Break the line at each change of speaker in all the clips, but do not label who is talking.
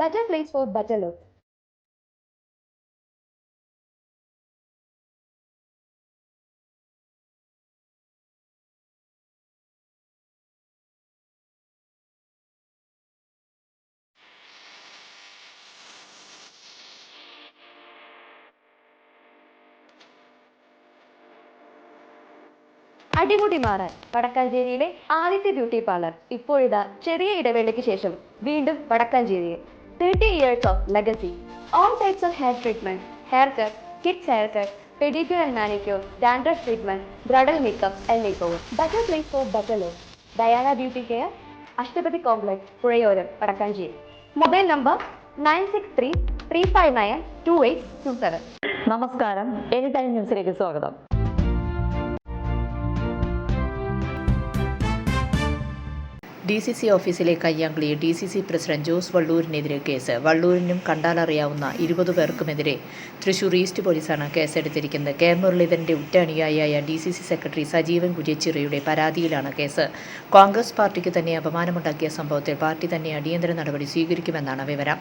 Better place for better look. അടിമുടി മാറാൻ വടക്കാഞ്ചേരിയിലെ ആദ്യത്തെ ബ്യൂട്ടി പാർലർ ഇപ്പോഴിതാ ചെറിയ ഇടവേളയ്ക്ക് ശേഷം വീണ്ടും വടക്കാഞ്ചേരിയിൽ 30 years of legacy. All types of hair treatment, haircut, kids haircut, pedicure and manicure, dandruff treatment, bridal makeup and makeover. Better place for better look. Diana Beauty Care, Ashtapathi complex Puzhayoram Vadakkanchery. Mobile number 9633592827.
നമസ്കാരം, any time ന്യൂസിലേക്ക് സ്വാഗതം.
DCC ഓഫീസിലെ കയ്യാങ്കളി DCC president Jose വള്ളൂരിനെതിരെ കേസ്. വള്ളൂരിനും കണ്ടാലറിയാവുന്ന 20 പേർക്കുമെതിരെ തൃശൂർ ഈസ്റ്റ് പോലീസാണ് കേസെടുത്തിരിക്കുന്നത്. കെ മുരളീധരന്റെ ഉറ്റ അനുയായിയായ DCC സെക്രട്ടറി സജീവൻ കുര്യച്ചിറയുടെ പരാതിയിലാണ് കേസ്. കോൺഗ്രസ് പാർട്ടിക്ക് തന്നെ അപമാനമുണ്ടാക്കിയ സംഭവത്തിൽ പാർട്ടി തന്നെ അടിയന്തര നടപടി സ്വീകരിക്കുമെന്നാണ് വിവരം.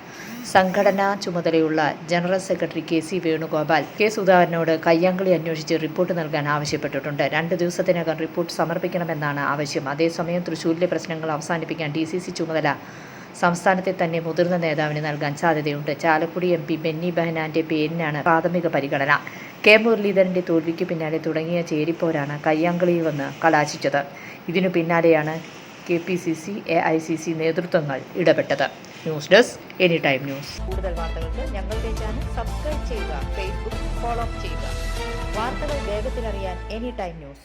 സംഘടനാ ചുമതലയുള്ള general secretary KC Venugopal K സുധാകരനോട് കയ്യാങ്കളി അന്വേഷിച്ച് റിപ്പോർട്ട് നൽകാൻ ആവശ്യപ്പെട്ടിട്ടുണ്ട്. 2 ദിവസത്തിനകം റിപ്പോർട്ട് സമർപ്പിക്കണമെന്നാണ് ആവശ്യം. അതേസമയം തൃശൂരിലെ പ്രശ്നങ്ങൾ അവസാനിപ്പിക്കാൻ DCC ചുമതല സംസ്ഥാനത്തെ തന്നെ മുതിർന്ന നേതാവിന് നൽകാൻ സാധ്യതയുണ്ട്. ചാലക്കുടി MP ബെന്നി ബെഹനാന്റെ പേരിനാണ് പ്രാഥമിക പരിഗണന. കെ മുരളീധരന്റെ തോൽവിക്ക് പിന്നാലെ തുടങ്ങിയ ചേരിപ്പോരാണ് കയ്യാങ്കളിയിൽ വന്ന് കലാശിച്ചത്. ഇതിനു പിന്നാലെയാണ് KPCC AICC നേതൃത്വങ്ങൾ ഇടപെട്ടത്. News desk any time news. കൂടുതൽ വാർത്തകൾക്ക് ഞങ്ങളുടെ ചാനൽ സബ്സ്ക്രൈബ് ചെയ്യുക, ഫേസ്ബുക്ക് ഫോളോ ചെയ്യുക. വാർത്തകൾ വേഗത്തിലറിയാൻ എനി ടൈം ന്യൂസ്.